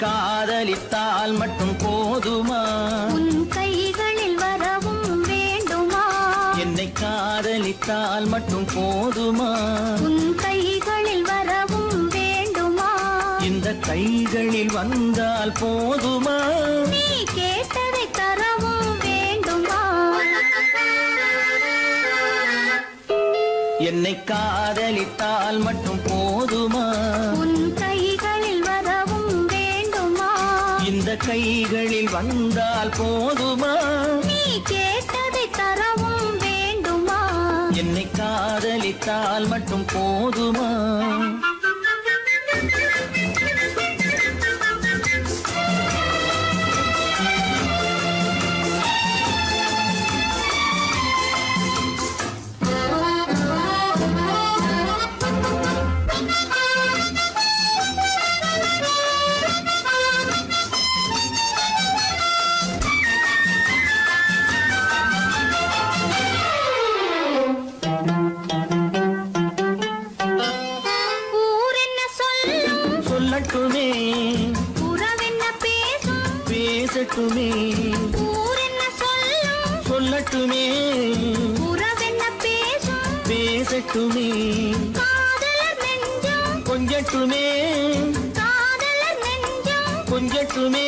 காதலித்தால் மட்டும் போதுமா? உன் கைகளில் வரவும் வேண்டுமா? என்னை காதலித்தால் மட்டும் போதுமா? உன் கைகளில் வரவும் வேண்டுமா? இந்த கைகளில் வந்தால் போதுமா? நீ கேட்டதை தரவும் வேண்டுமா? என்னை காதலித்தால் மட்டும் போதுமா? உன் கைகளில் வரவும் வேண்டுமா? இந்த கைகளில் வந்தால் போதுமா? நீ கேட்டதை தரவும் வேண்டுமா? என்னை காதலித்தால் மட்டும் போதுமா? சொல்லட்டுமே உறவென்ன பேசும் பேசட்டுமே ஊரென்ன சொல்லும் சொல்லட்டுமே உறவென்ன பேசும் பேசட்டுமே காதலர் நெஞ்சம் கொஞ்சட்டுமே காதலர் நெஞ்சம் கொஞ்சட்டுமே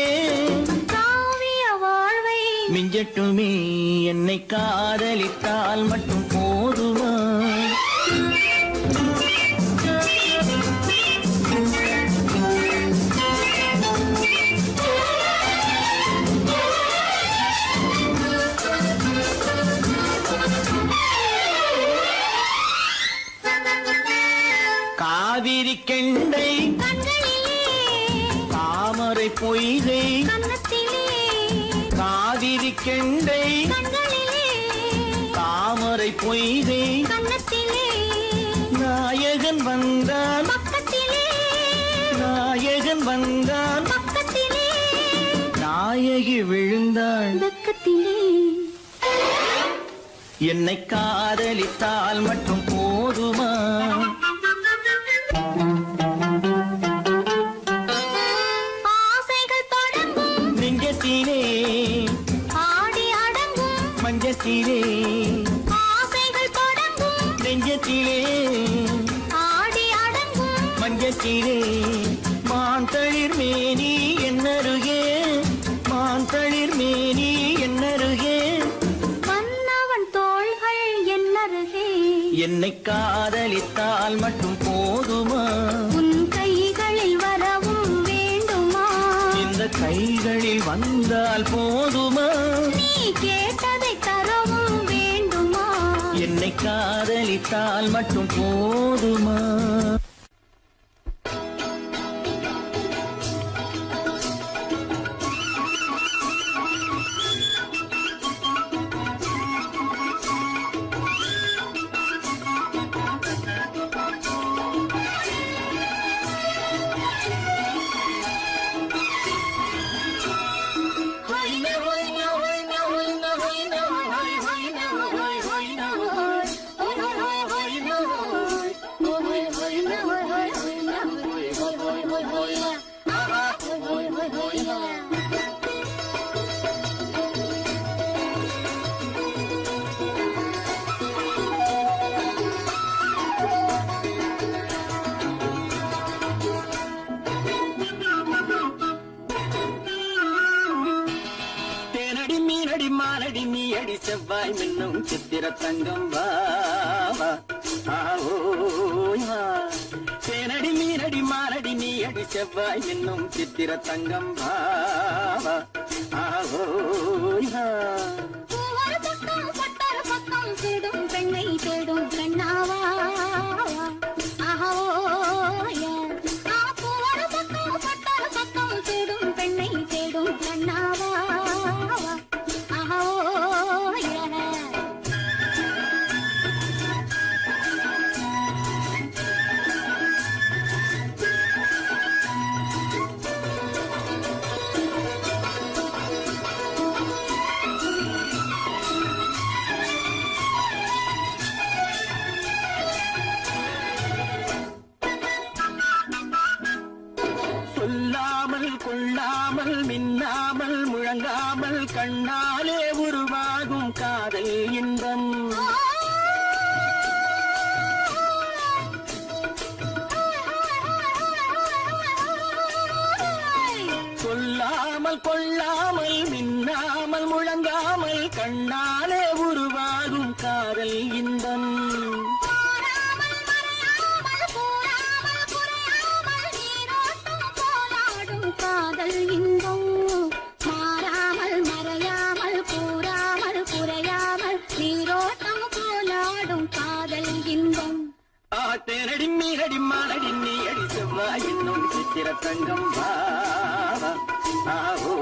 காவிய வாழ்வை மிஞ்சட்டுமே. என்னை காதலித்தால் மட்டும் போதுமா? காவிரி கெண்டை கண்களிலே தாமரை பொய்கை கன்னத்திலே காவிரி கெண்டை கண்களிலே தாமரை பொய்கை கன்னத்திலே நாயகன் வந்தான் பக்கத்திலே நாயகன் வந்தான் பக்கத்திலே நாயகி விழுந்தாள் பக்கத்திலே. என்னை காதலித்தால் மட்டும் போதுமா? ஆசைகள் தொடங்கும் நெஞ்சத்திலே ஆடி அடங்கும் மஞ்சத்திலே ஆசைகள் தொடங்கும் நெஞ்சத்திலே ஆடி அடங்கும் மஞ்சத்திலே மாந்தளிர் மேனி என்னருகே மாந்தளிர் மேனி என்னருகே மன்னவன் தோள்கள் என்னருகே என்னை காதலித்தால் மட்டும் போதுமா? உன் கைகளில் வரவும் வேண்டுமா? இந்த கைகளில் வந்தால் போதுமா? நீ கேட்டதை தரவும் வேண்டுமா? என்னை காதலித்தால் மட்டும் போதுமா? மானடி நீ அடி செவ்வாய் மின்னும் சித்திர தங்கம் தேனடி மீனடி மானடி நீ அடி செவ்வாய் மின்னும் சித்திர தங்கம் சுடும் பெண்ணை தேடும் கண்ணாவா ஆஹோய பூவர பக்கம் பட்டர பக்கம் சுடும் பெண்ணை தேடும் கண்ணாவா ஆஹோய சொல்லாமல் கொள்ளாமல் மின்னாமல் முழங்காமல் கண்ணாலே உருவாகும் காதல் இன்பம் சொல்லாமல் கொள்ளாமல் மின்னாமல் முழங்காமல் கண்ணாலே உருவாகும் காதல் இன்பம் காதல் இன்பம் மாறாமல் மறையாமல் கூறாமல் குறையாமல் நீரோட்டம் போலாடும் காதல் இன்பம் தேனடி மீனடி மானடி நீ அடி செவ்வாய் என்னும் சித்திர தங்கம் பாவா ஆவோ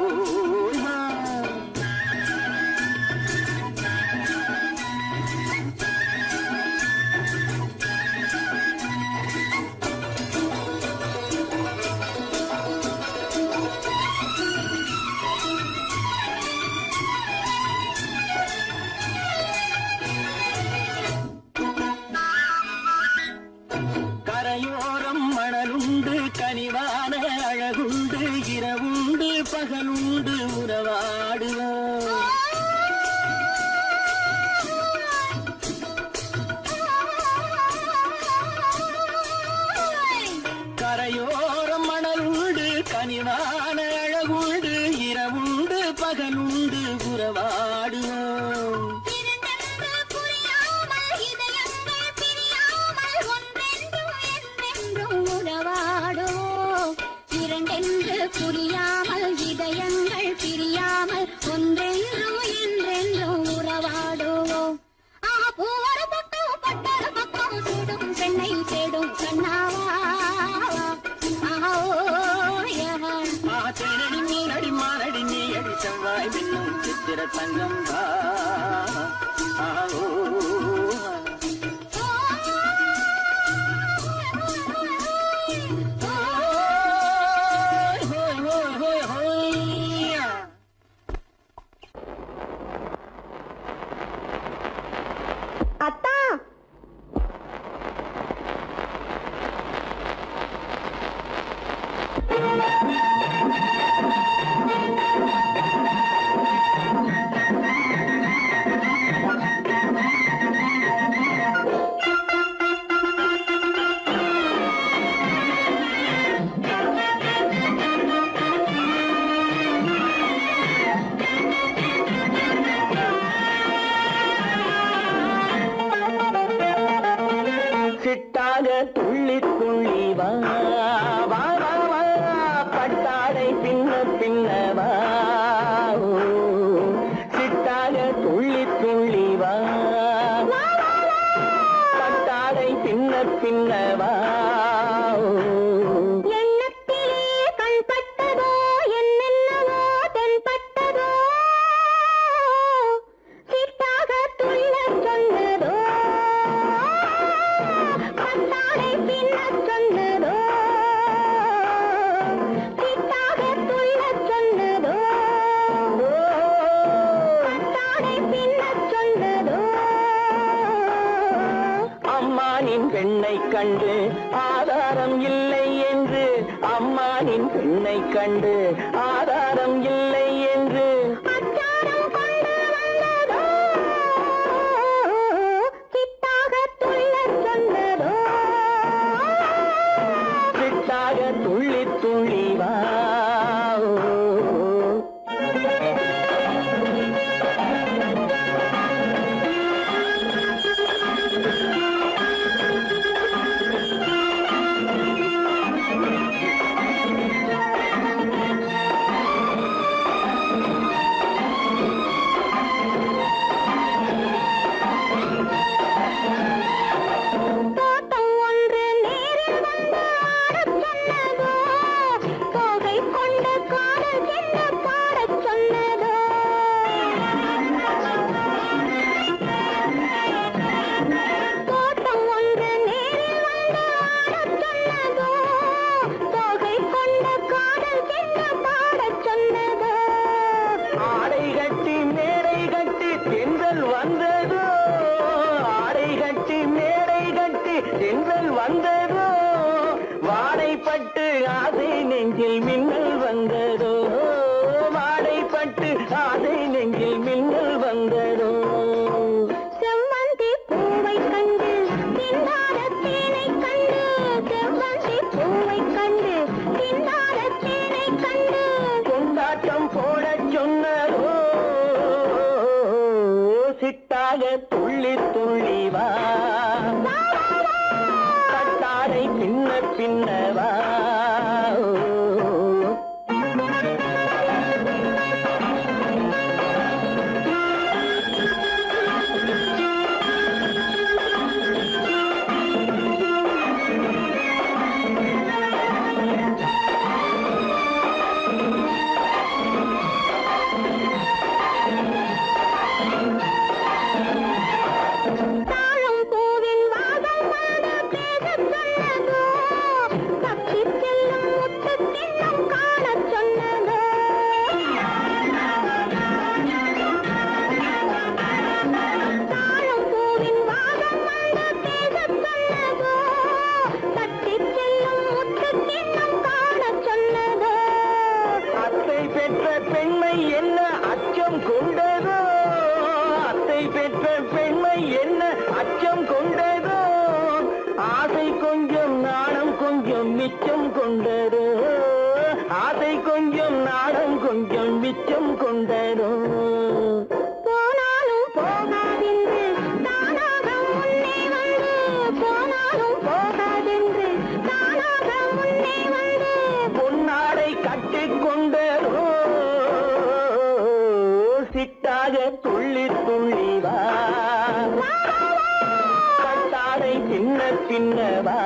கரையோரம் மணலுண்டு கனிவான அழகுண்டு இரவுண்டு பகலுண்டு உறவாடுவோம் கரையோரம் மணலுண்டு கனிவான அழகுண்டு இரவுண்டு பகலுண்டு உறவாடுவோம் புரியாமல் இதயங்கள் பிரியாமல் ஒன்றென்றும் என்றென்றும் உறவாடுவோம் பூவர பக்கம் பட்டர பக்கம் சுடும் பெண்ணை தேடும் கண்ணாவா தேனடி மீனடி மானடி நீ அடி செவ்வாய் மின்னும் சித்திர தங்கம் ஆவோ அத்தா சிட்டாக துள்ளி துள்ளி வா வா வா வா பட்டாடை பின்ன பின்னவா சிட்டாக துள்ளி துள்ளி வா பட்டாடை பின்ன பின்னவா எண்ணத்திலே கண்பட்டதோ என்னென்னவோ தென்பட்டதோ சிட்டாக துள்ள சொன்னதோ பட்டாடை பின்ன சொன்னதோ சிட்டாக துள்ள சொன்னதோ பட்டாடை பின்ன சொன்னதோ அம்மானின் பெண்ணை கண்டு ஆதாரம் இல்லை என்று அம்மானின் பெண்ணை கண்டு ஆதாரம் இல்லை என்று அச்சாரம் கொண்டு வந்ததோ சிட்டாக துள்ள சொன்னதோ சிட்டாக துள்ளி துள்ளி வா துள்ளி துள்ளி வா கட்டாரை பின்ன பின்னவா மிச்சம் கொண்டரோ ஆசை கொஞ்சம் நாடம் கொஞ்சம் மிச்சம் கொண்டரோ போனாலும் போகாதென்று தானாக முன்னே வந்து போனாலும் போகாதென்று தானாக முன்னே வந்து பொன்னாடை கட்டிக்கொண்டரோ சிட்டாக துள்ளி துள்ளி வா கட்டாடை சின்ன சின்னவா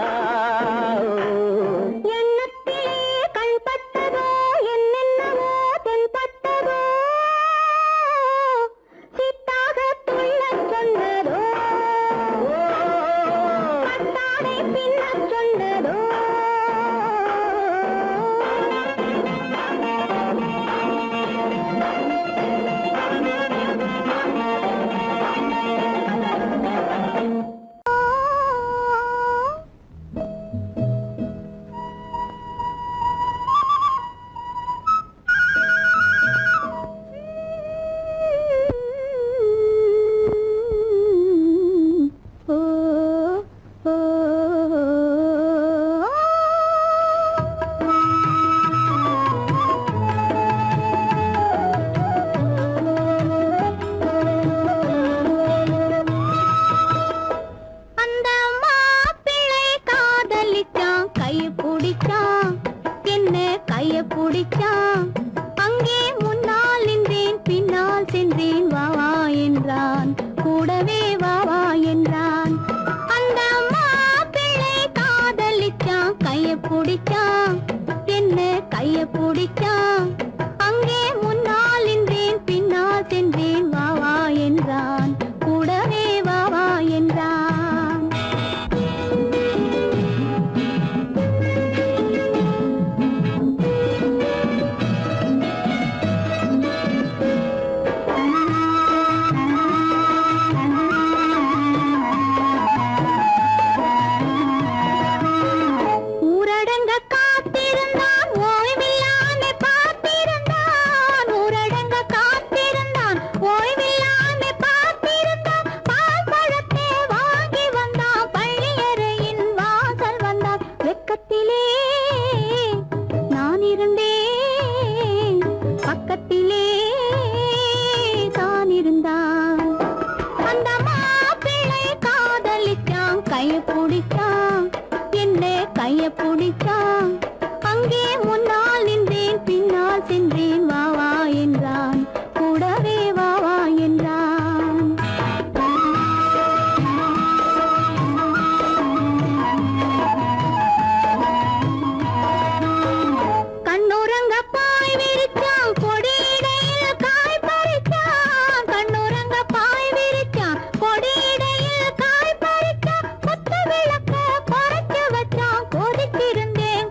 கொதித்திருந்தேன்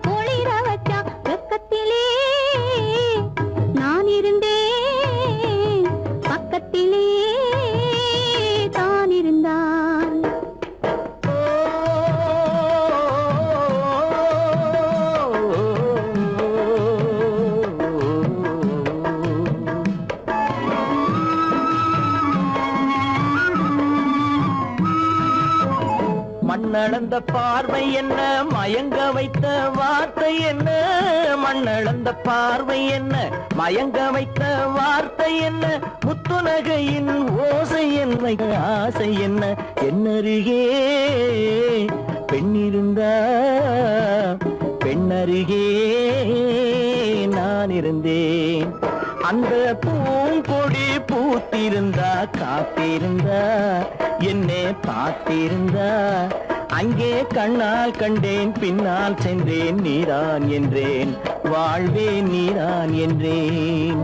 மண்ணளந்த பார்வை என்ன, மயங்க வைத்த வார்த்தை என்ன? மண்ணளந்த பார்வை என்ன, மயங்க வைத்த வார்த்தை என்ன? முத்துநகையின் ஓசை என்ன, ஆசை என்ன? என்னருகே பெண்ணிருந்தா, பெண்ணருகே நான் இருந்தேன். அந்த பூங்கொடி பூத்திருந்தா, காத்திருந்தா, என்னை பார்த்திருந்தா, அங்கே கண்ணால் கண்டேன், பின்னால் சென்றேன், நீதான் என்றேன், வாழ்வேன் நீதான் என்றேன்.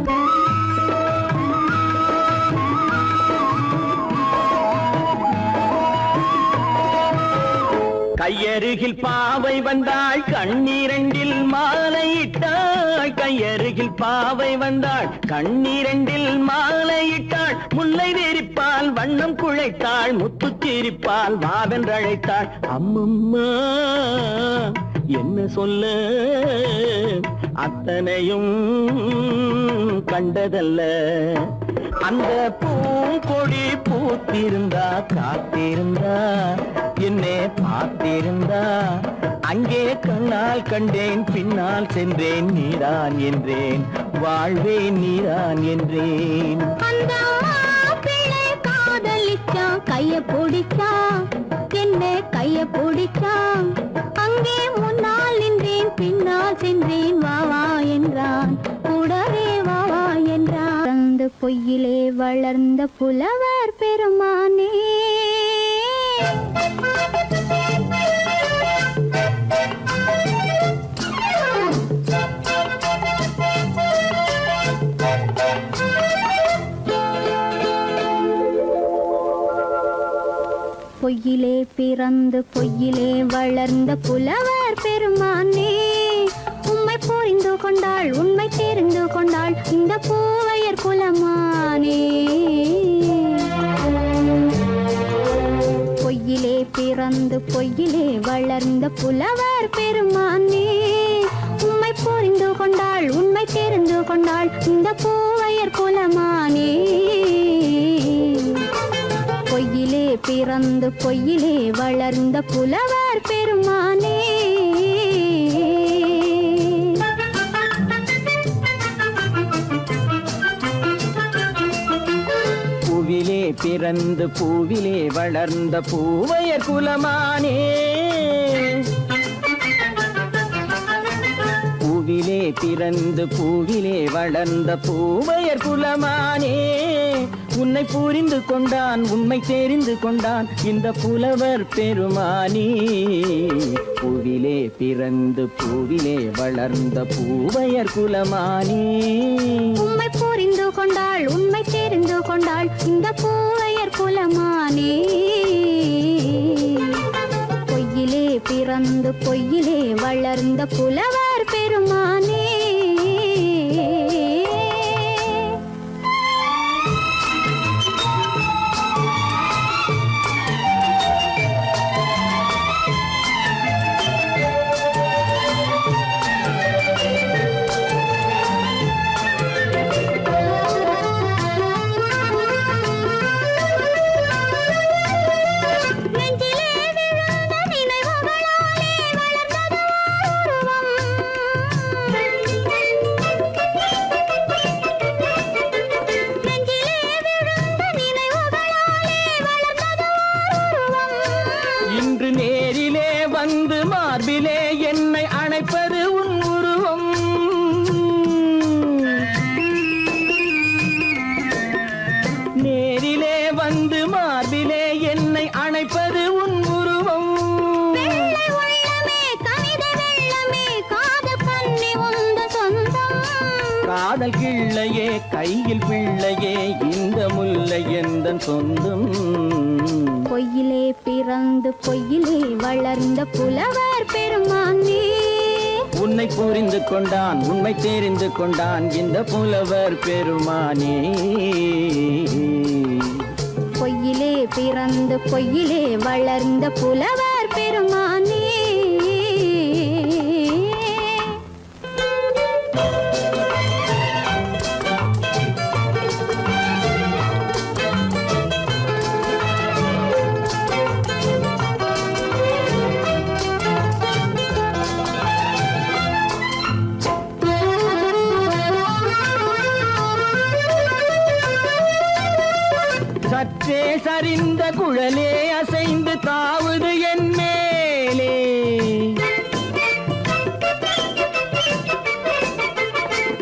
கையருகில் பாவை வந்தாள், கண்ணீரண்டில் மாலையிட்டாள். கையருகில் பாவை வந்தாள், கண்ணீரண்டில் மாலையிட்டாள். முல்லை வெறிப்பால் வண்ணம் குழைத்தாள், முத்து சிரிப்பால் வாவென்றழைத்தாள். அம்மம்மா என்ன சொல்ல, அத்தனையும் கண்டதல்ல. அந்த பூங்கொடி பூத்திருந்தா, காத்திருந்தா, என்னை பார்த்திருந்தா, அங்கே கண்ணால் கண்டேன், பின்னால் சென்றேன், நீதான் என்றேன், வாழ்வேன் நீதான் என்றேன். அந்த மாப்பிள்ளை காதலிச்சான், கைய பிடிச்சான், என்ன கைய பிடிச்சான். அங்கே முன்னால் நின்றேன், பின்னால் சென்றேன், வா வா என்றான், கூடவே வா வா என்றான். பொய்யிலே வளர்ந்த புலவர் பெருமானே, பொய்யிலே பிறந்து பொய்யிலே வளர்ந்த புலவர் பெருமானே, உம்மை புரிந்து கொண்டாள், உண்மை தெரிந்து கொண்டாள், இந்த பூவையர் குலமானே. பொய்யிலே பிறந்து பொய்யிலே வளர்ந்த புலவர் பெருமானே, உம்மை புரிந்து கொண்டாள், உண்மை தெரிந்து கொண்டாள், இந்த பூவையர் குலமானே. பொய்யிலே பிறந்து பொய்யிலே வளர்ந்த புலவர் பெருமானே. பூவிலே பிறந்து பூவிலே வளர்ந்த பூவையர் குலமானே. பூவிலே பிறந்து பூவிலே வளர்ந்த பூவையர் குலமானே, உன்னை புரிந்து கொண்டான், உண்மை தெரிந்து கொண்டான், இந்த புலவர் பெருமானே. பூவிலே பிறந்து பூவிலே வளர்ந்த பூவையர் குலமானே, உம்மை புரிந்து கொண்டாள், உண்மை தெரிந்து கொண்டாள், இந்த பூவையர் குலமானே. பொய்யிலே பிறந்து பொய்யிலே வளர்ந்த புலவர் பெருமானே. இன்று நேரிலே வந்து மார்பிலே என்னை அணைப்பது உன் உருவம். நேரிலே வந்து மார்பிலே என்னை அணைப்பது உன் உருவம். காதல் கிள்ளையே கையில் பிள்ளையே, இந்த முல்லை எந்தன் சொந்தம். பொய்யிலே பிறந்து பொய்யிலே வளர்ந்த புலவர் பெருமானே, உன்னை புரிந்து கொண்டான், உண்மை தெரிந்து கொண்டான், இந்த புலவர் பெருமானே. பொய்யிலே பிறந்து பொய்யிலே வளர்ந்த புலவர் பெருமானே. குழலே அசைந்து தாவுது என் மேலே.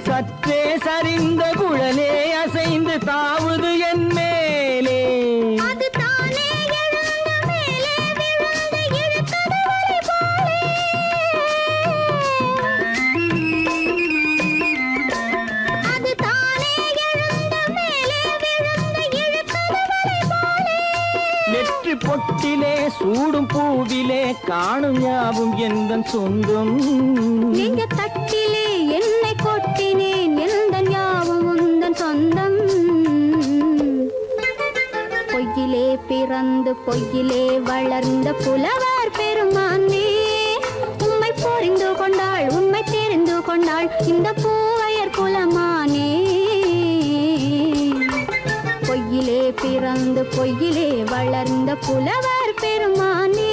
சற்றே சரிந்த குழலே அசைந்து தாவுது என் மேலே. அது தானே எழுந்த மேலே விழுந்து இழுத்தது வழி போலே. அது தானே எழுந்த மேலே விழுந்து இழுத்தது வழி போலே. நெற்றி பொட்டிலே சூடும் பூவிலே காணும் யாவும் எந்தன் சொந்தம். நெஞ்ச தட்டிலே என்னை கொட்டினேன் எந்தன் யாவும் உந்தன் சொந்தம். பொய்யிலே பிறந்து பொய்யிலே வளர்ந்த புலவர் பெருமானே, உம்மை புரிந்து கொண்டாள் உண்மை தெரிந்து கொண்டாள் இந்த பூவையர் குலமானே. பொய்யிலே பிறந்து பொய்யிலே வளர்ந்த புலவர் பெருமானே.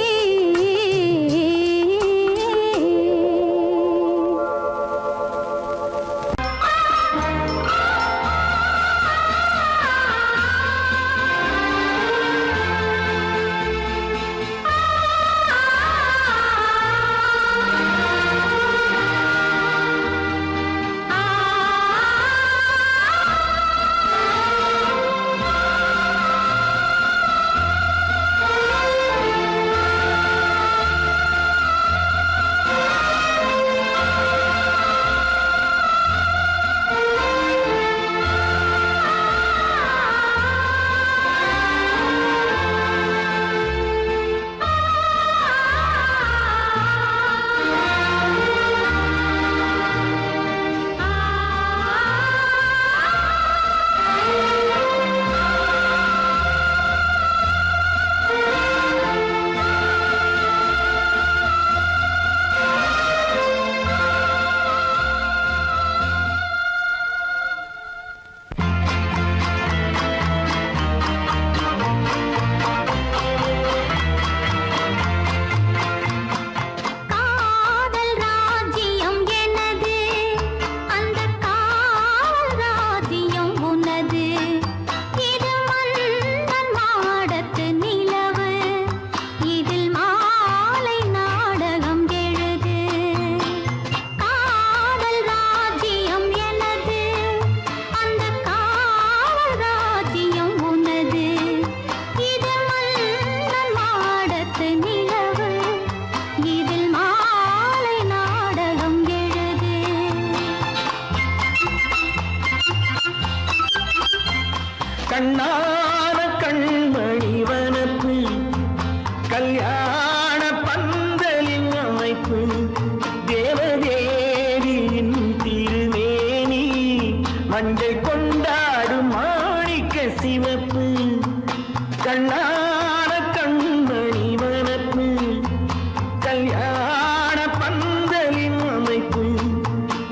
கண்ணான கண்மணி வனப்பு கல்யாண பந்தலின் அமைப்பு தேவதேவியின் திருமேனி மஞ்சள் கொண்டாடும் மாணிக்க சிவப்பு. கண்ணான கண்மணி வனப்பு கல்யாண பந்தலின் அமைப்பு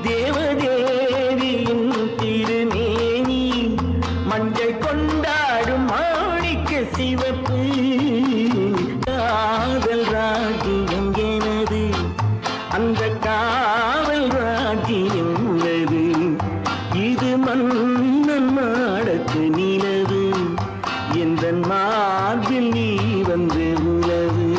தேவதேவியின் திருமேனி மஞ்சள் கொண்டாடும் மாணிக்க சிவப்பு. காதல் ராஜ்யம் எனது அந்த காவல் ராஜ்யம் உள்ளது. இது மன்னன் மாடத்து நிலவு எந்த மார்பில் நீ வந்து உலவு.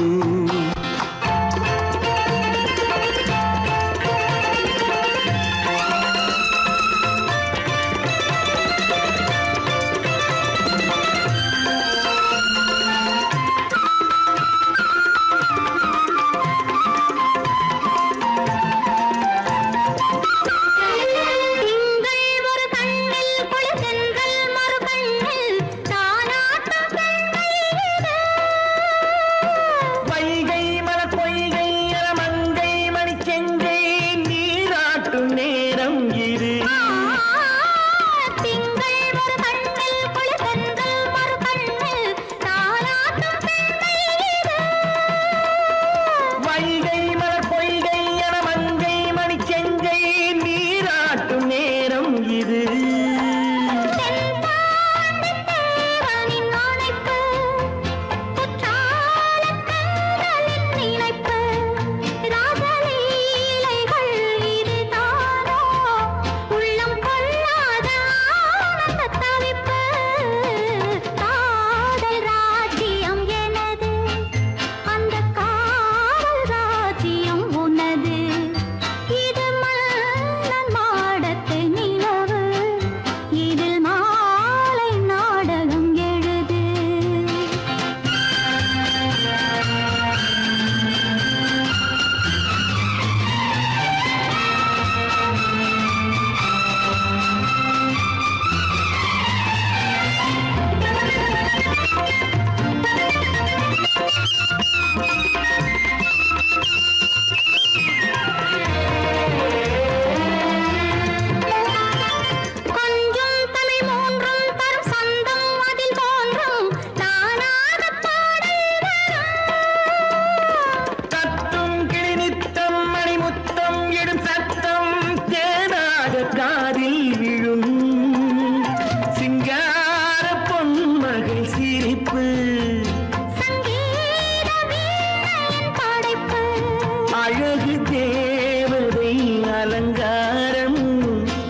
அழகு தேவதை அலங்காரம்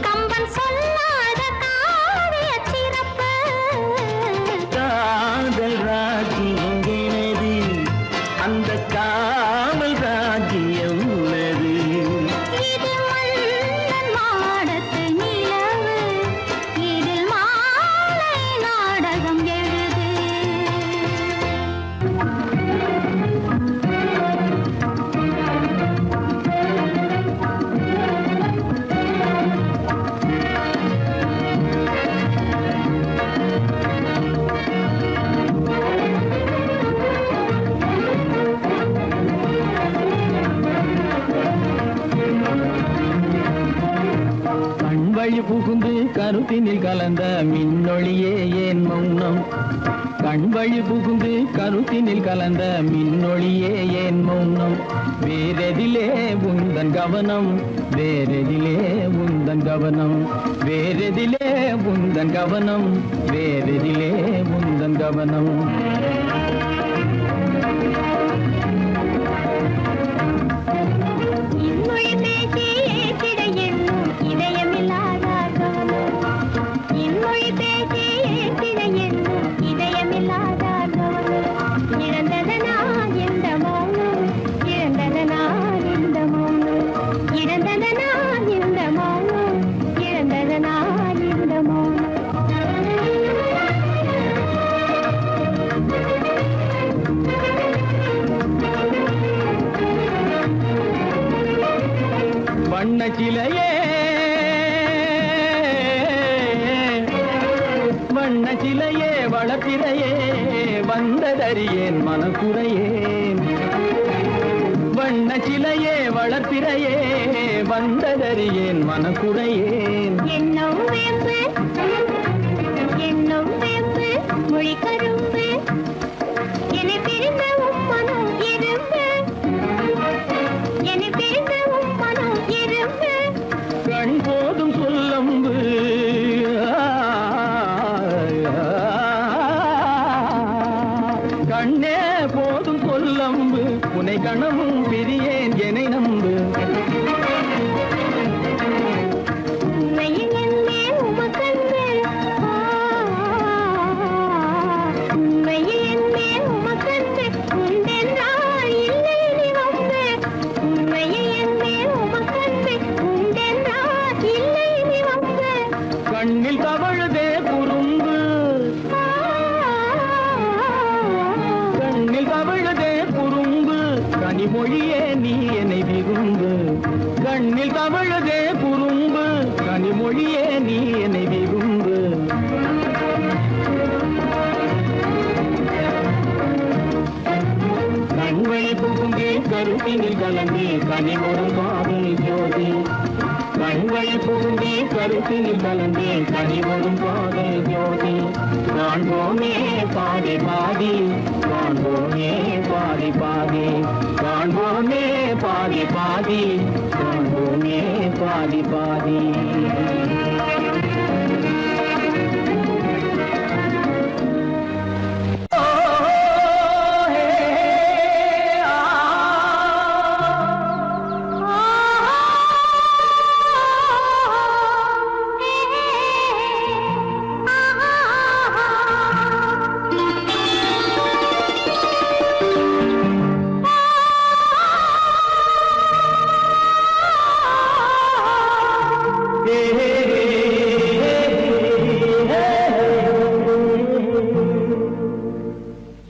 கம்பன் சொல்லாத காவிய சிறப்பு காதல் ராஜ்யம் எனது அந்த காவல் ராஜ்யம் உள்ளது இது மன்னன் மாடத்து நிலவு இதில் மாலை நாடகம் எழுது கண்வழி புகுந்து கருத்தினில் கலந்த மின்னொளியே ஏன் மௌனம் கண்வழி புகுந்து கருத்தினில் கலந்த மின்னொளியே ஏன் மௌனம் வேறெதிலே உந்தன் கவனம் வேறெதிலே உந்தன் கவனம் வேறெதிலே உந்தன் கவனம் வேறெதிலே உந்தன் கவனம் இன்மொழி பேசி ஏற்றிட எண்ணும் இதயமில்லாதார் கவனம் இன்மொழி பேசி ஏற்றிட எண்ணும் இதயமில்லாதார் கவனம் இழந்ததனா இந்த மௌனம் இழந்ததனா இந்த மௌனம் இழந்ததனா இந்த மௌனம் இழந்ததனா இந்த மௌனம் வண்ண சிலையே வண்ண சிலையே வளர்ப்பிறையே வந்ததறியேன் மனக்குறையேன் வண்ண சிலையே வளர்ப்பிறையே வந்ததறியேன் மனக்குறையேன் எண்ணம் வேம்பு மொழி கரும்பு என்னை பிரிந்த உம்மனம் இரும்பு என்னை பிரிந்த உம்மனம் இரும்பு கண் போதும் சொல்லம்பு கண்ணே போதும் சொல்லம்பு உனை கணமும் பிரியேன் என்னை நம்பு உண்மையில் என்னே உமக்கன்று உண்மையில் என்னே உமக்கன்று உண்டென்றால் இல்லை நீ வம்பு உண்மையில் என்னே உமக்கன்று உண்டென்றால் இல்லை நீ வம்பு கண்ணில் தவழுதே குறும்பு கண்ணில் தவழுதே குறும்பு கனிமொழியே நீ என்னை விரும்பு கண்ணில் தவழுதே குறும்பு கனிமொழியே நீ என்னை விரும்பு கண்வழி புகுந்தே கருத்தினில் கலந்தே கனிமொரும் காதல் ஜோதி கண்வழி புகுந்தே கருத்தினில் கலந்தே கனிமொரும் காதல் ஜோதி காண்போமே பாதி பாதி காண்போமே பாதி பாதி காண்போமே பாதி பாதி காண்போமே பாதி பாதி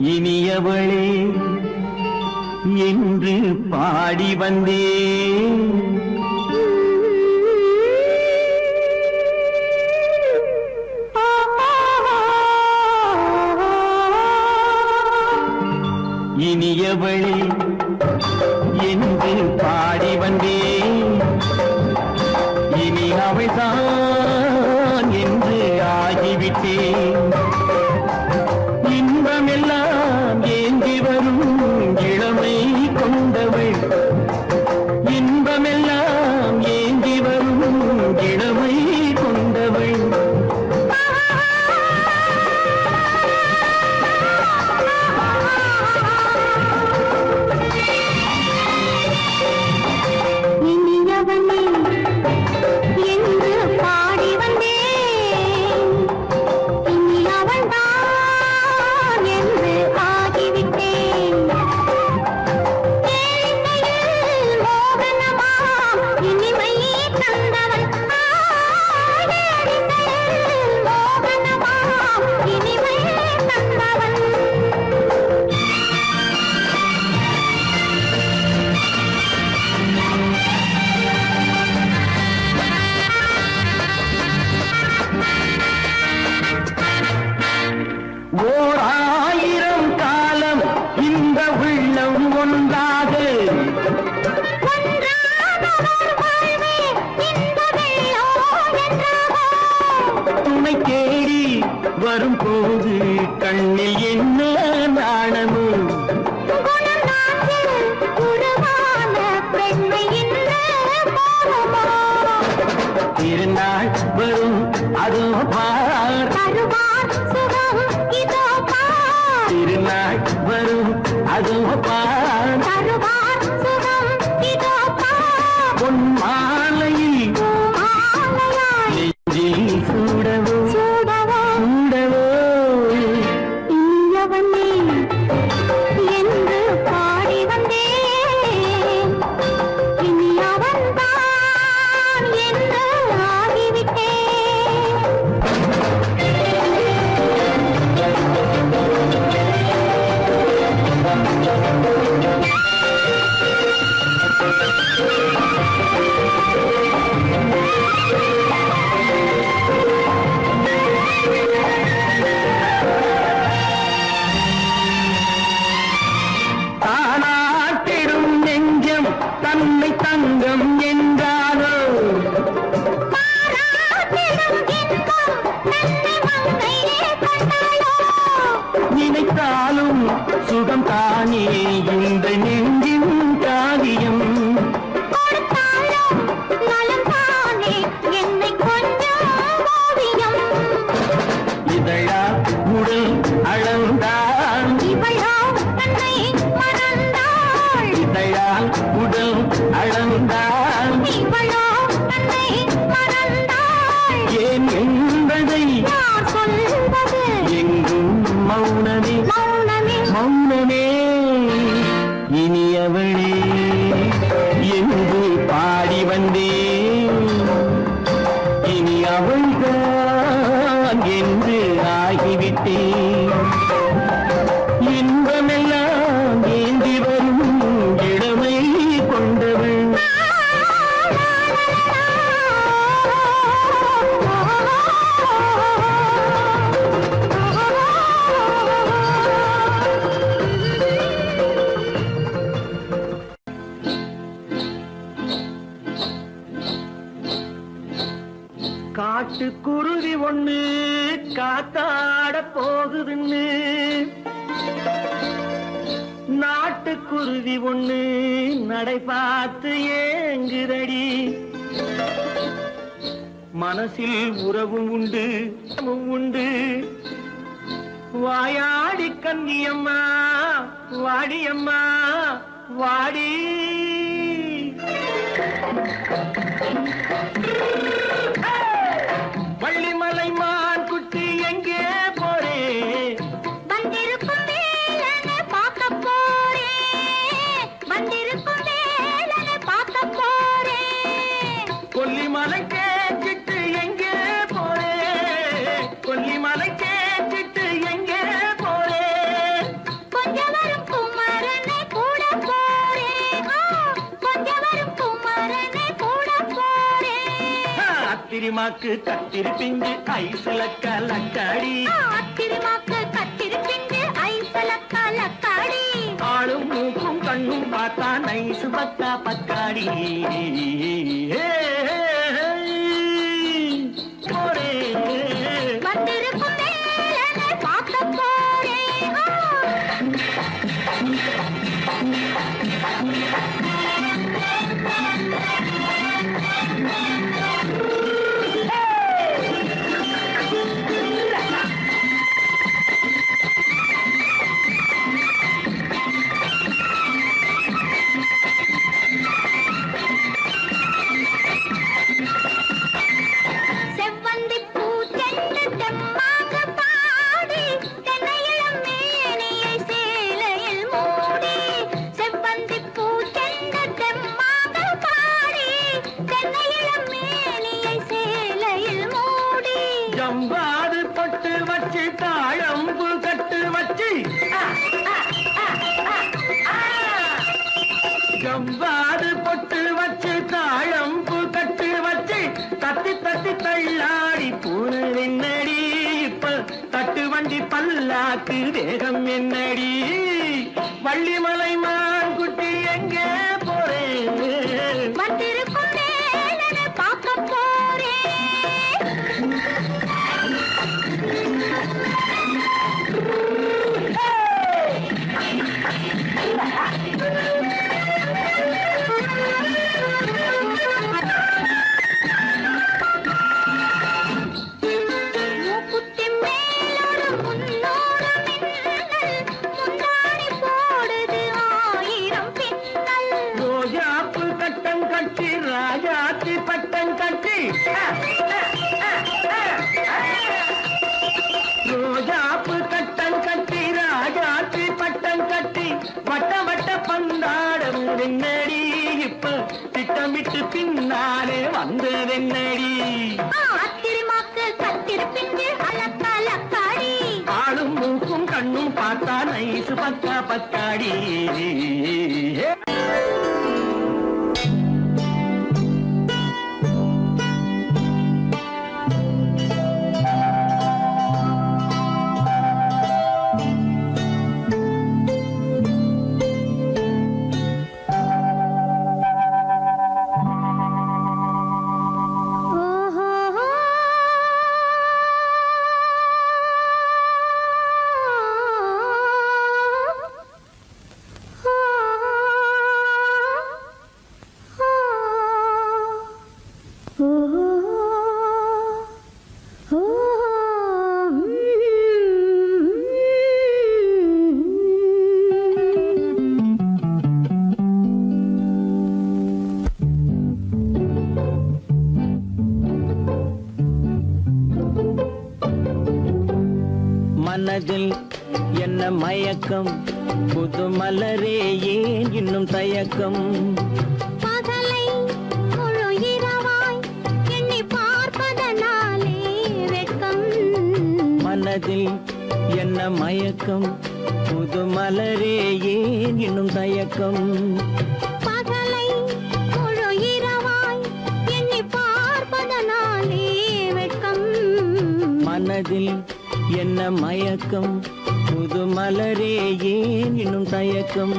இனியவளே என்று பாடி வந்தேன் இனியவளே என்று பாடி வந்தேன் இனி அவள்தான் என்று ஆகிவிட்டேன் இன்பமெல்லாம் ஏந்தி வரும் இளமை கொண்டவள் இன்பமெல்லாம் ஏந்தி வரும் இளமை கொண்டவள் ஒன்றாக துணை தேடி வரும்போது கண்ணில் என்ன நாணமோ திருநாள் வரும் அதோ பார் திருநாள் வரும் அதோ பார் பொன் மாலையில் நெஞ்சில் சூடவோ சூடவோ என்று பாடி வந்தேன் இனி அவன்தான் என்று ஆகிவிட்டேன் தானாட்டிடும் நெஞ்சம் தன்னை தங்கம் என்றாரோ நினைத்தாலும் சுகம் தானே இந்த நெஞ்சின் காரியம் இதழா உடல் அளந்தான் இதழால் உடல் அளந்தான் ஏன் என்பதை எங்கும் மௌனமே மௌனமே இனியவளே என்று பாடி வந்தேன் இனி அவள்தான் என்று ஆகிவிட்டேன் இன்பமெல்லாம் ஏந்தி வரும் இளமை கொண்டவள் காட்டுக்குருவி ஒண்ணு காத்தாட போகுதுன்னு நாட்டுக்குருவி ஒண்ணு நடை பார்த்து ஏங்குதடி மனசில் உறவும் உண்டு உண்டு வாயாடி கன்னியம்மா வாடியம்மா வாடி வள்ளிமலை மான் குட்டி எங்கே போறே கொல்லிமலை கேட்டுட்டு எங்கே போறே கொல்லிமலை கேட்டுட்டு எங்கே போறே அத்திரிமாக்கு கத்திரி பிஞ்சு ஐசுல கலக்காடி ஆளும் மூக்கும் கண்ணும் பார்த்தா நைசு பக்கா பக்காடி போரே ஜம்பாது பொட்டு வச்சு தாழம்பு கட்டு வச்சு ஜம்பாது பொட்டு வச்சு தாழம்பு கட்டு வச்சு தட்டி தட்டி தள்ளாடி பூனு என்னடி இப்ப தட்டு வண்டி பல்லாக்கு வேகம் என்னடி வள்ளிமலை மான் வந்ததென்னடி அத்திருமாக்கு கத்திருப்பின்று அலக்காடி ஆளும் மூக்கும் கண்ணும் பார்த்தா நைசு பக்கா பக்காடி மனதில் என்ன மயக்கம் புது மலரே ஏன் இன்னும் தயக்கம் பகலை முழு இரவாய் எண்ணி பார்ப்பதனாலே வெட்கம் மனதில் என்ன மயக்கம் புது மலரே ஏன் இன்னும் தயக்கம் பகலை முழு இரவாய் எண்ணி பார்ப்பதனாலே வெட்கம் மனதில் என்ன மயக்கம் புது மலரே ஏன் இன்னும் தயக்கம்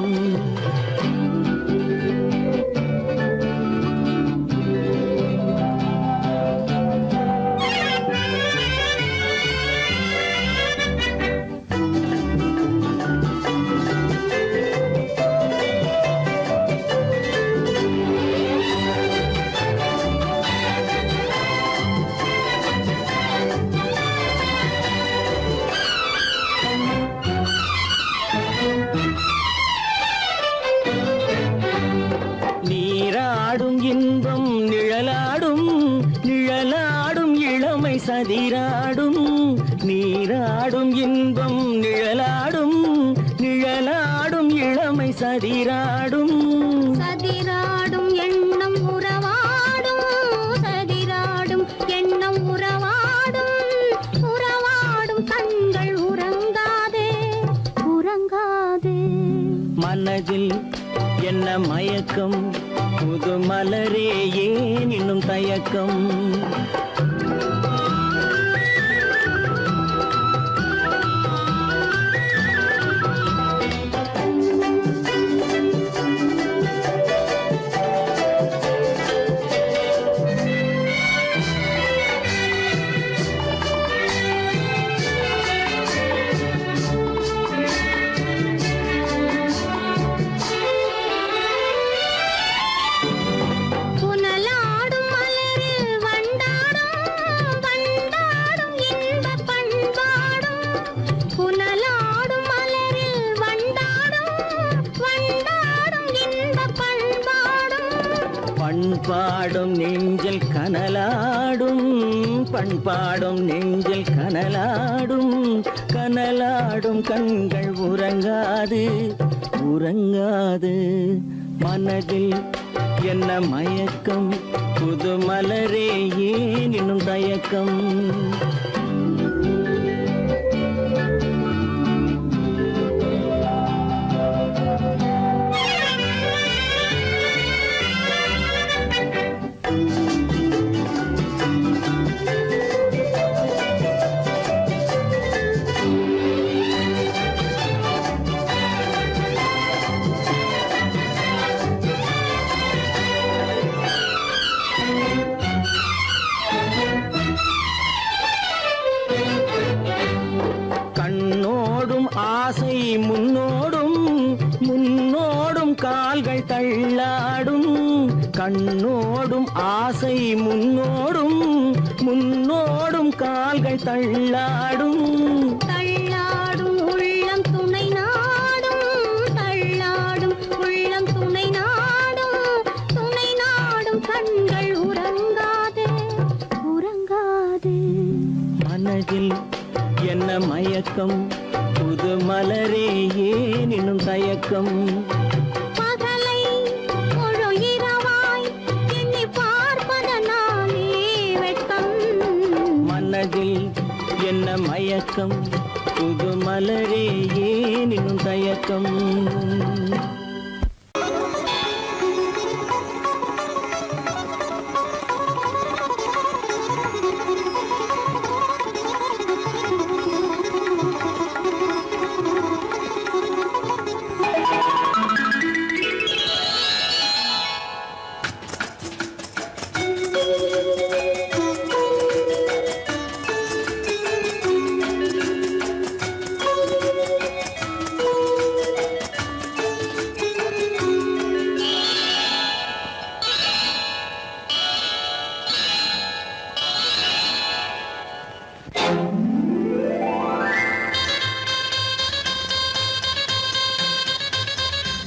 நீராடும் இன்பம் நிழலாடும் நிழலாடும் இளமை சதிராடும் நீராடும் இன்பம் நிழலாடும் நிழலாடும் இளமை சதிராடும் சதிராடும் எண்ணம் உறவாடும் சதிராடும் எண்ணம் உறவாடும் உறவாடும் கண்கள் உறங்காதே உறங்காதே மனதில் என்ன மயக்கம் புது மலரே ஏன் இன்னும் தயக்கம் புனலாடும் மலரில் வண்டாடும் வண்டாடும் இன்பப் பண்பாடும் புனலாடும் மலரில் வண்டாடும் வண்டாடும் இன்பப் பண்பாடும் பண்பாடும் நெஞ்சில் கனலாடும் பண்பாடும் நெஞ்சில் கனலாடும் கனலாடும் கண்கள் உறங்காது உறங்காது மனதில் என்ன மயக்கம் புது மலரே ஏன் இன்னும் தயக்கம் கண்ணோடும் ஆசை முன்னோடும் முன்னோடும் கால்கள் தள்ளாடும் கண்ணோடும் ஆசை முன்னோடும் முன்னோடும் கால்கள் தள்ளாடும் தள்ளாடும் உள்ளம் துணை நாடும் தள்ளாடும் உள்ளம் துணை நாடும் கண்கள் உறங்காதே உறங்காதே மனதில் என்ன மயக்கம் புது மலரே ஏன் இன்னும் தயக்கம் பகலை முழு இரவாய் எண்ணி பார்ப்பதனால் மயக்கம் புது மலரே ஏன் இன்னும் தயக்கம்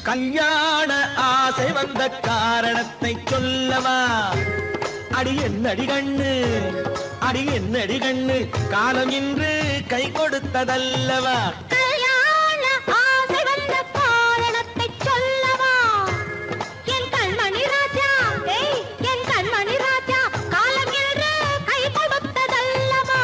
கல்யாண ஆசை வந்த காரணத்தை சொல்லவா அடி என்னடி கண்ணு அடி என்னடி கண்ணு காலம் இன்று கை கொடுத்ததல்லவா கல்யாண ஆசை வந்த காரணத்தை சொல்லவா என் கண்மணி ராஜா என் கண்மணி ராஜா காலம் இன்று கை கொடுத்ததல்லவா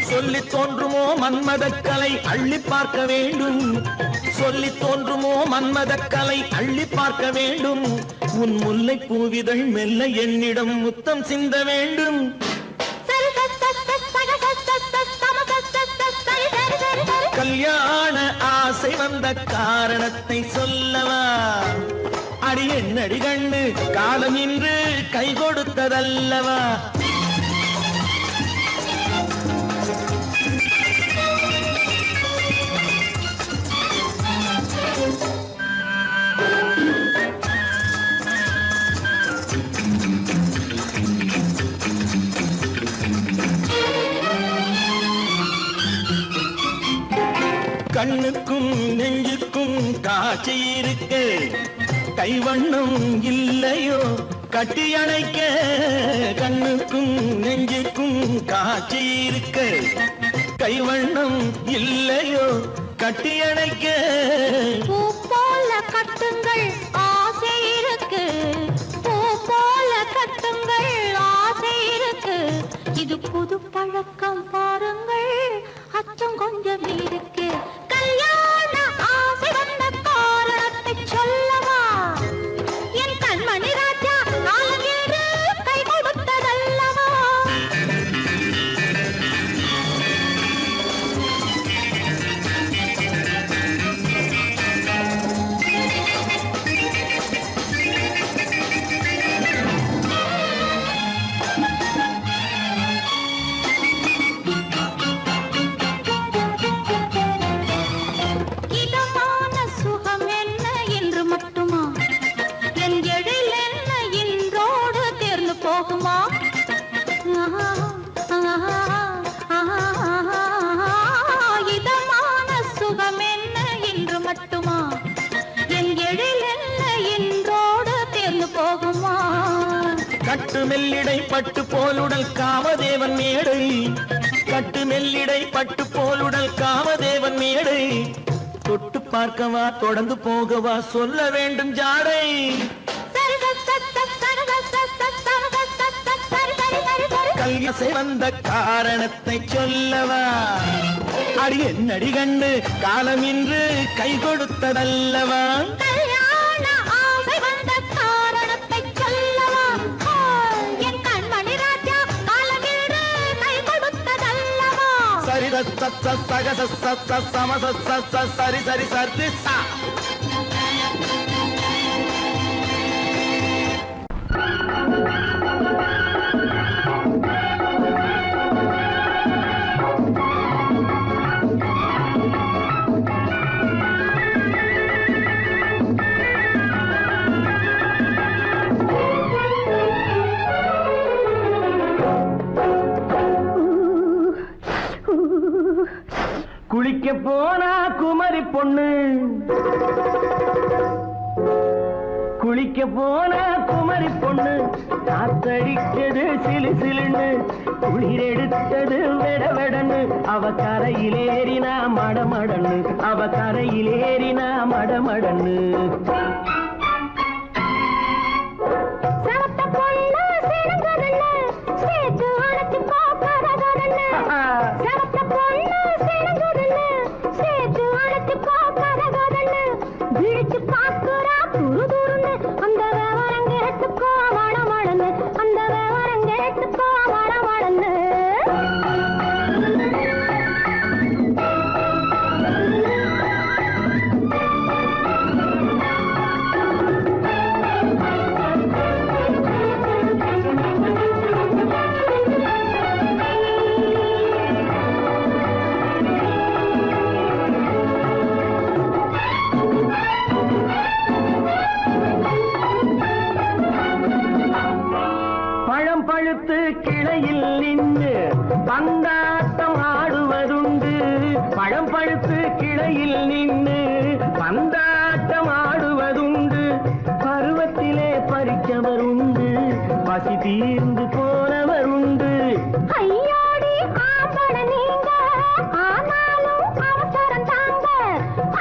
சொல்லி தோன்றுமோ மன்மதக்கலை அள்ளி பார்க்க வேண்டும் சொல்லி தோன்றுமோ மன்மதக்கலை அள்ளி பார்க்க வேண்டும் உன் முல்லை பூவிதழ் மெல்ல என்னிடம் முத்தம் சிந்த வேண்டும் கல்யாண ஆசை வந்த காரணத்தை சொல்லவா அடி என்னடி கண்ணு காலம் இன்று கை கொடுத்ததல்லவா கண்ணுக்கும் நெஞ்சுக்கும் காட்சி இருக்கு கைவண்ணம் இல்லையோ கட்டி அணைக்க கண்ணுக்கும் நெஞ்சுக்கும் காட்சி இருக்கு கைவண்ணம் இல்லையோ கட்டி அணைக்க பூ போல கட்டுங்கள் ஆசை இருக்கு பூ போல கட்டுங்கள் ஆசை இருக்கு இது புது பழக்கம் பாருங்கள் அச்சம் கொஞ்சம் இருக்கு கல்யாண ஆசை வந்த காரணத்தை சொல்லவா என் கண்மணி ராஜா காலம் இன்று கை கொடுத்ததல்லவா இதமான சுகம் என்ன இன்று மட்டுமா என் எழில் என்ன இன்றோடு தேர்ந்து போகுமா கட்டு மெல்லிடை பட்டு போலுடல் காமதேவன் மேடை கட்டு மெல்லிடை பட்டு போலுடல் காமதேவன் மேடை தொட்டு பார்க்கவா தொடர்ந்து போகவா சொல்ல வேண்டும் ஜாடை கல்யாசை வந்த காரணத்தை சொல்லவா அடி என்னடி கண்டு காலம் இன்று கை கொடுத்ததல்லவா கல்யாண ஆசை வந்த காரணத்தை சொல்லவா என் கண்மணி ராஜா காலம் இன்று கை கொடுத்ததல்லவா சரி சகச சமச சரி சரி சரி சா போனா குமரி பொண்ணு, குளிக்க போனா குமரி பொண்ணு, காத்தடிச்சது சிலு சிலுன்னு, குளிர் எடுத்தது வெட வெடன்னு, அவ கரையிலேறினா மடமடன்னு, அவ கரையிலேறினா மடமடன்னு. கிளையில் நின்று பந்தாட்டம் ஆடுவதுண்டு, பழம் பழுத்து கிளையில் நின்று பந்தாட்டம் ஆடுவதுண்டு, பருவத்திலே பறிச்சவர் உண்டு, பசி தீர்ந்து போனவர் உண்டு. ஐயோடி ஆம்பள நீங்க ஆனாலும் அவசரம் தாங்க,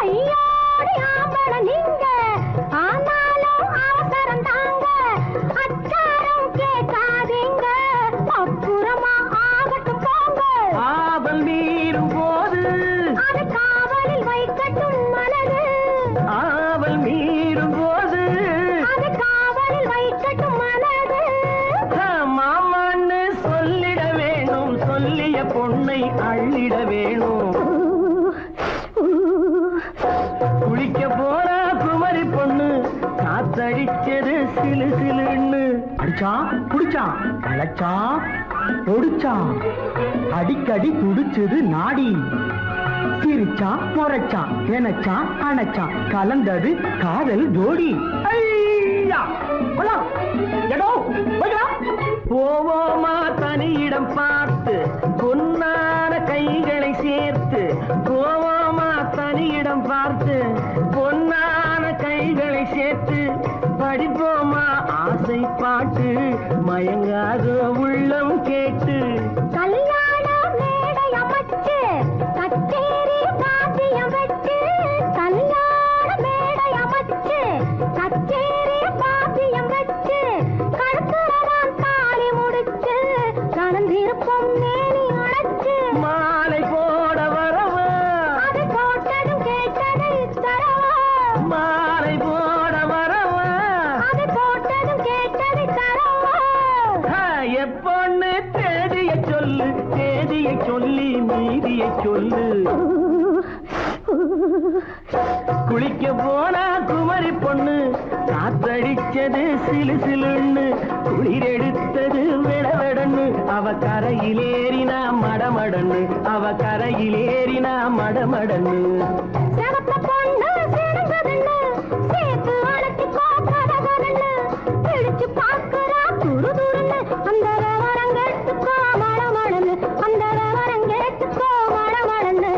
ஐயோடி ஆம்பள நீங்க ஆனாலும் அவசரம் தாங்க, அச்சாரம் கேட்காதீங்க அப்புறமா ஆகட்டும் போங்க. ஆவல் மீறும் போது அது காவலில் வைக்கட்டும் மனது, ஆவல் மீறும் போது அது காவலில் வைக்கட்டும் மனது. மாமான்னு சொல்லிட வேணும், சொல்லிய பொண்ணை அள்ளிட வேணும். குளிக்க போறா குமரி பொண்ணு, காத்தடிச்சது சிலு சிலுன்னு. அடிச்சா புடிச்சா அழைச்சா ஒடிச்சா, அடிக்கடி துடிச்சது நாடி, சிரிச்சா முறைச்சா எனச்சா அணைச்சா, கலந்தது காதல் ஜோடி. போவோமா தனியிடம் பார்த்து பொன்னான கைகளை சேர்த்து, போவோமா தனியிடம் பார்த்து பொன்னான கைகளை சேர்த்து, படிப்போமா ஆசை பாட்டு மயங்காத உள்ளம் கேட்டு. கல்யாண மேடை அமைச்சு கச்சேரி காப்பியம் வச்சு, கல்யாண மேடை அமைச்சு கச்சேரி காப்பியம் வச்சு, கருத்துறவான் தாலி முடிச்சு கலந்திருப்போம் மேனி அடைச்சு, மாலை போட வரவா அது போட்டதும் கேட்டதை தரவா, மாலை போட வரவா அது போட்டதும் கேட்டதை தரவா. எப்பொண்ணு தேதியை சொல்லு, தேதியை சொல்லி மீதியை சொல்லு. குளிக்க போனா குமரி பொண்ணு, காத்தடிச்சது சிலு சிலுன்னு, குளிர் எடுத்தது விடவெடன்னு, அவ கரையிலேறினா மடமடன்னு, அவ கரையிலேறினா மடமடன்னு. சிவத்த பொண்ணு சிறந்ததுன்னு சேர்த்து அழைச்சு கோப்பதன்னு, பிடிச்சு பார்க்கிறா துரு துருன்னு, அந்த வரங்கெட்டுக்கோ மடமடன்னு, அந்த வரங்கெட்டுக்கோ மடமடன்னு.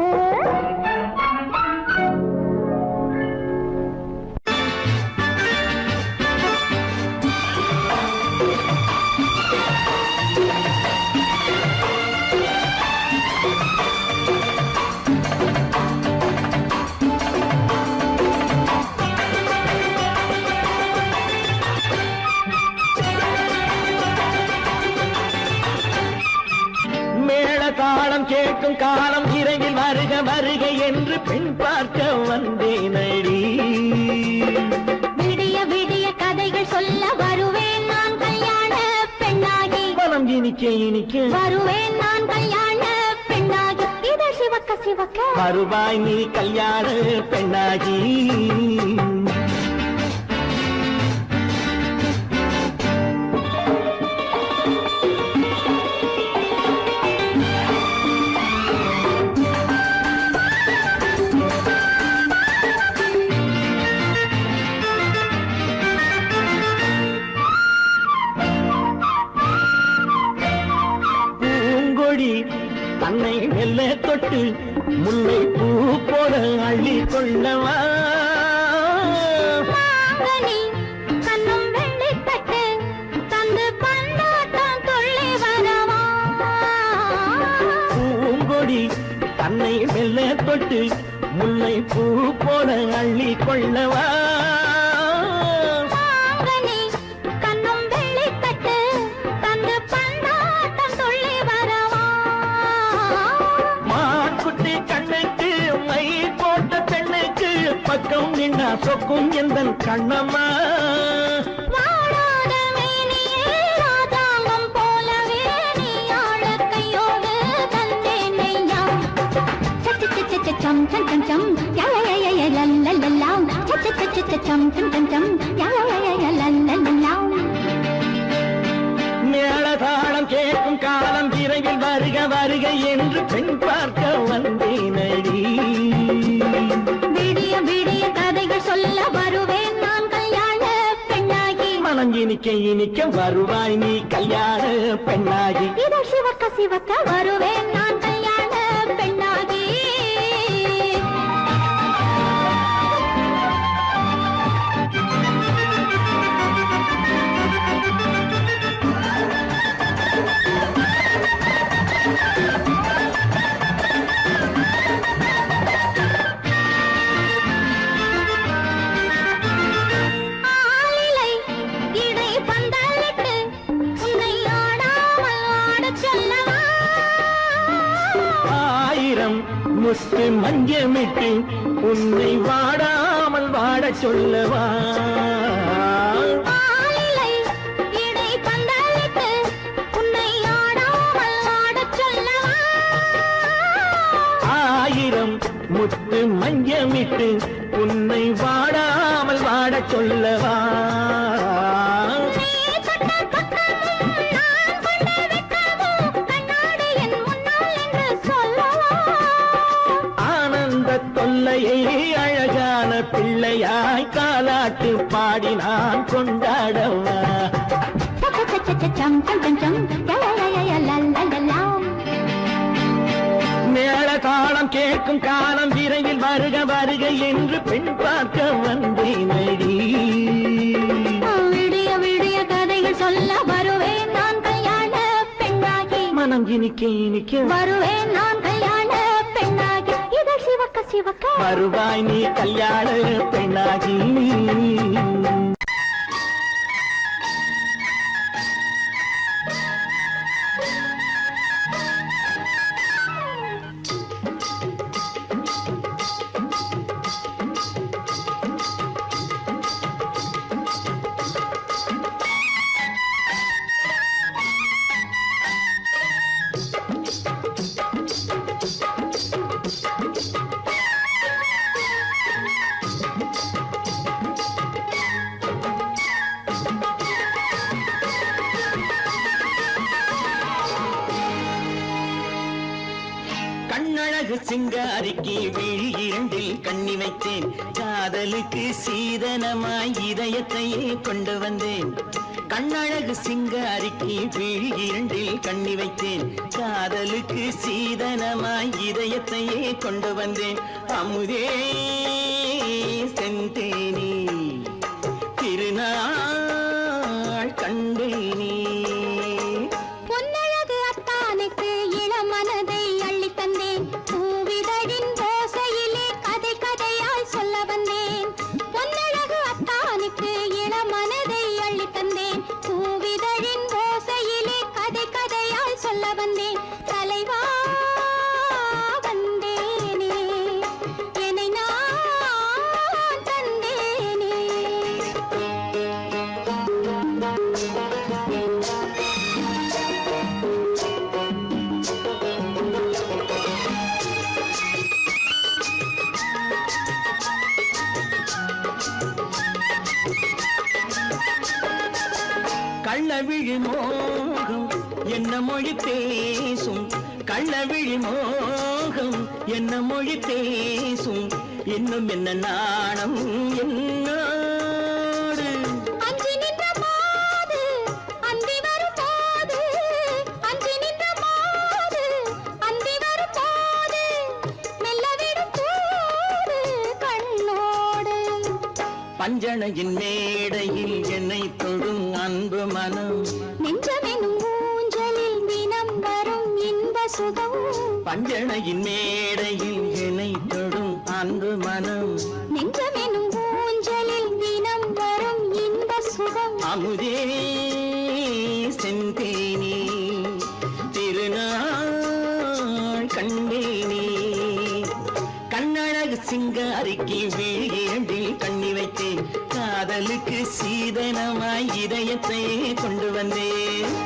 தாளம் கேட்கும் காலம் விரைவில் வருக வருக என்று பெண் பார்க்க வந்தேனடி. விடிய விடிய கதைகள் சொல்ல வருவேன் நான் கல்யாண பெண்ணாகி, மனம் இனிக்க இனிக்க வருவேன் நான் கல்யாண பெண்ணாகி, இதை சிவக்க சிவக்க வருவாய் நீ கல்யாண பெண்ணாகி. தன்னை மெல்ல தொட்டு முல்லை பூ போல அள்ளி கொள்ளவா மாங்கனி கண்ணும் வெள்ளிப்பட்டு தந்து பந்தாட்டம் துள்ளி வரவா பூங்கொடி தன்னை மெல்ல தொட்டு முல்லை பூ போல அள்ளி கொள்ளவா மாங்கனி கண்ணும் வெள்ளிப்பட்டு தந்து பந்தாட்டம் துள்ளி வரவா மான்குட்டி கண்ணுக்கு மை போட்ட பெண்ணுக்கு பக்கம் நின்னா சொக்கும் எந்தன் கண்ணம்மா வாடாத மேனியே ராதாங்கம் போலவே நீ ஆழக்கையோடு தந்தேன் நெய்யா சச்ச சச்ச சச்சம் சம் சம் சம் யா யா யா யா லல்லல்லா சச்ச சச்ச சச்சம் சம் சம் சம் யா யா யா யா லல்லல்லா மேளதாளம் கேட்கும் காலம் விரைவில் வருக வருக என்று பெண் பார்க்க வந்தேனடி விடிய விடிய கதைகள் சொல்ல வருவேன் நான் கல்யாண பெண்ணாகி மனம் இனிக்க இனிக்க வருவாய் நீ கல்யாண பெண்ணாகி இதழ் சிவக்க சிவக்க வருவேன் நான் கல்யாண பெண்ணாகி ஆலிலை இடை பந்தலிட்டு உன்னை ஆடாமல் ஆடச் சொல்லவா ஆயிரம் முத்து மஞ்சமிட்டு உன்னை வாடாமல் வாடச் சொல்லவா ஆலிலை இடை பந்தலிட்டு உன்னை ஆடாமல் ஆடச் சொல்லவா ஆயிரம் முத்து மஞ்சமிட்டு உன்னை வாடாமல் வாடச் சொல்லவா நீ தொட்ட பக்கமும் நான் கொண்ட வெட்கமும் கண்ணாடி என் முன்னால் என்று சொல்லவா ஆனந்த தொல்லையை அழகான பிள்ளையாய் காலாட்டு பாடி நான் கொண்டாடவா சம் சம் சம் சம் யா யா யா யா லல்லல்லா மேளதாளம் கேட்கும் காலம் விரைவில் வருக வருக என்று பெண் பார்க்க வந்தேனடி விடிய விடிய கதைகள் சொல்ல வருவேன் நான் கல்யாண பெண்ணாகி மனம் இனிக்க இனிக்க வருவேன் நான் கல்யாண பெண்ணாகி இதழ் சிவக்க சிவக்க வருவாய் நீ கல்யாண பெண்ணாகி கண்ணழகு சிங்காரிக்கு விழி இரண்டில் கண்ணி வைத்தேன் காதலுக்கு சீதனமாய் இதயத்தையே கொண்டு வந்தேன் கண்ணழகு சிங்காரிக்கு விழி இரண்டில் கண்ணி வைத்தேன் காதலுக்கு சீதனமாய் இதயத்தையே கொண்டு வந்தேன் அமுதே செந்தேனே திருநாள் கண்டேனே பொன்னழகு அத்தானுக்கு இளமனதை அள்ளித் தந்தேன் பூவிதழின் ஓசையிலே கதை கதையாய் சொல்ல வந்தேன் பொன்னழகு அத்தானுக்கு இளமனதை அள்ளித் தந்தேன் பூவிதழின் ஓசையிலே கதை கதையாய் சொல்ல வந்தேன் தலைவா வந்தேனே என்னை நான் தந்தேனே கள்ளவிழி மோகம் என்ன மொழி பேசும் கள்ளவிழி மோகம் என்ன மொழி பேசும் இன்னும் என்ன நாணம் என்னோடு அஞ்சி நின்ற மாது அந்தி வரும் போது அஞ்சி நின்ற மாது அந்தி வரும் போது பஞ்சணையின் மேடையில் என்னை தொடும் அன்பு மனம் நெஞ்சமெனும் ஊஞ்சலில் தினம் வரும் இன்ப சுகம் பஞ்சணையின் மேடையில் என்னை தொடும் அன்பு மனம் நெஞ்சமெனும் ஊஞ்சலில் தினம் வரும் இன்ப சுகம் அமுதே செந்தேனே திருநாள் கண்டேனே கண்ணழகு சிங்காரிக்கு விழியேண்டில் கண்ணி வைத்தேன் காதலுக்கு சீதனமாய் இதயத்தை கொண்டு வந்தேன்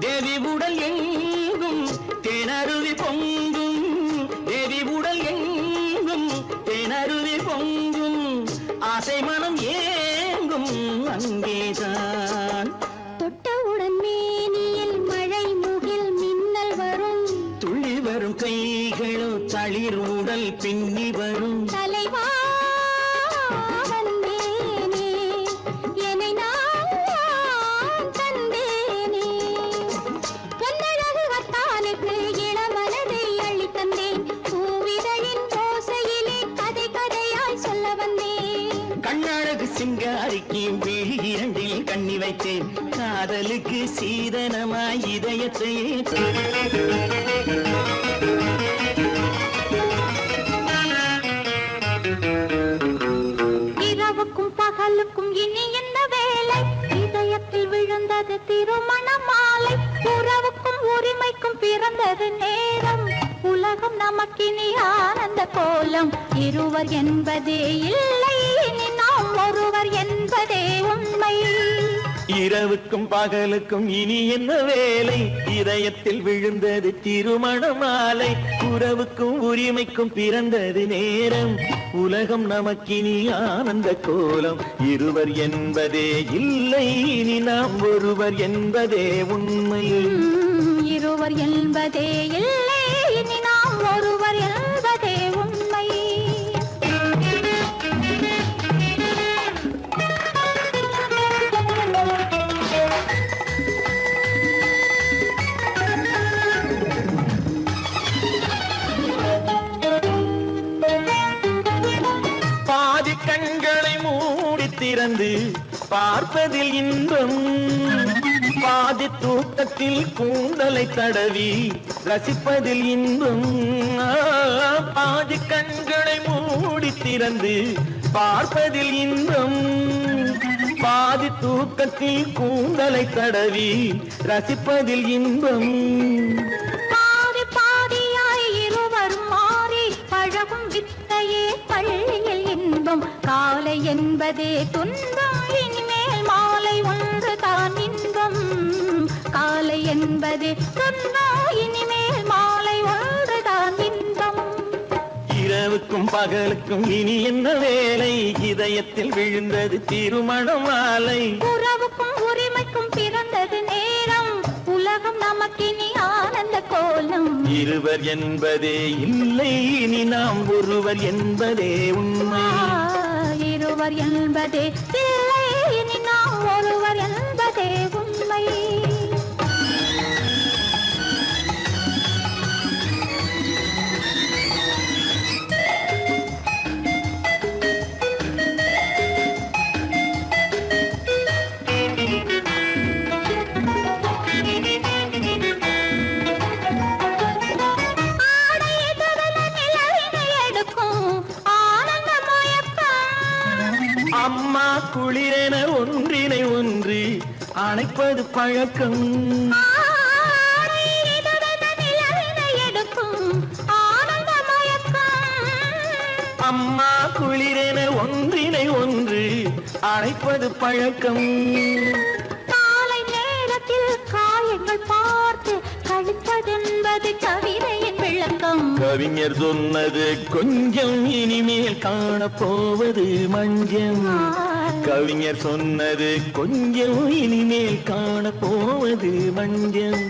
தேவி உடல் எங்கும் தேனருவி பொங்கும் தேவி உடல் எங்கும் தேனருவி பொங்கும் ஆசை மனம் ஏங்கும் அங்கேதான் தொட்டவுடன் மேனியில் மழை முகில் மின்னல் வரும் துள்ளி வரும் கைகளோ தளிர் உடல் பின்னி வரும் தலைவா வந்தேனே என்னை நான் தந்தேனே பொன்னழகு வத்தானுக்கு இளமனதை அள்ளித் தந்தேன் பூவிதழின் ஓசையிலே கதை கதையாய் சொல்ல வந்தேன் கண்ணழகு சிங்காரிக்கு விழி இரண்டில் கண்ணி வைத்தேன் காதலுக்கு சீதனமாய் இதயத்தை இரவுக்கும் பகலுக்கும் இனி என்ன வேலை இதயத்தில் விழுந்தது திருமண மாலை உறவுக்கும் உரிமைக்கும் பிறந்தது நேரம் உலகம் நமக்கினி ஆனந்த கோலம் இருவர் என்பதே இல்லை இனி நாம் ஒருவர் என்பதே உண்மை இரவுக்கும் பகலுக்கும் இனி என்ன வேலை இதயத்தில் விழுந்தது திருமண மாலை உறவுக்கும் உரிமைக்கும் பிறந்தது நேரம் உலகம் நமக்கினி ஆனந்த கோலம் இருவர் என்பதே இல்லை இனி நாம் ஒருவர் என்பதே உண்மை இருவர் என்பதே இல்லை இனி நாம் ஒருவர் என்பதே உண்மை பாதி கண்களை மூடி திறந்து பார்ப்பதில் இன்பம் பாதி தூக்கத்தில் கூந்தலை தடவி ரசிப்பதில் இன்பம் பாதி கண்களை மூடி திறந்து பார்ப்பதில் இன்பம் பாதி தூக்கத்தில் கூந்தலை தடவி ரசிப்பதில் இன்பம் பாதி பாதியாய் இருவர் மாறி பழகும் வித்தையே பள்ளியில் இன்பம் காலை என்பதே துன்பம் இனிமேல் மாலை ஒன்று தான் இன்பம் காலை என்பதே துன்பம் இனிமேல் மாலை ஒன்று தான் இன்பம் இரவுக்கும் பகலுக்கும் இனி என்ன வேலை இதயத்தில் விழுந்தது திருமண மாலை உறவுக்கும் உரிமைக்கும் பிறந்தது நேரம் உலகம் நமக்கினி ஆனந்த கோலம் இருவர் என்பதே இல்லை இனி நாம் ஒருவர் என்பதே உண்மை இருவர் என்பதே இல்லை இனி நாம் ஒருவர் என்பதே உண்மை அம்மா குளிரென ஒன்றினை ஒன்று அணைப்பது பழக்கம் அம்மா குளிரென ஒன்றினை ஒன்று அணைப்பது பழக்கம் காலை நேரத்தில் காய மாயங்கள் பார்த்து கழிப்பதென்பது கவிதையின் விளக்கம். கவிஞர் சொன்னது கொஞ்சம் இனிமேல் காணப்போவது மஞ்சம். கவிஞர் சொன்னது கொஞ்சம் இனிமேல் காணப்போவது மஞ்சம்.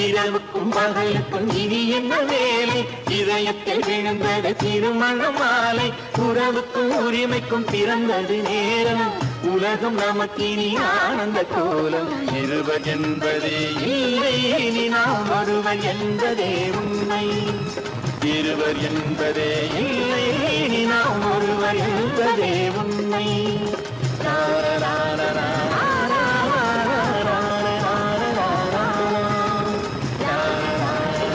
இரவுக்கும் பகலுக்கும் இனி என்ன வேலை? இதயத்தில் விழுந்தது திருமண மாலை. உறவுக்கும் உரிமைக்கும் பிறந்தது நேரம். உலகம் நமக்கினி ஆனந்த கோலம். இருவர் என்பதே இல்லை, இனி நாம் ஒருவர் என்பதே உண்மை. இருவர் என்பதே இல்லை, இனி நாம்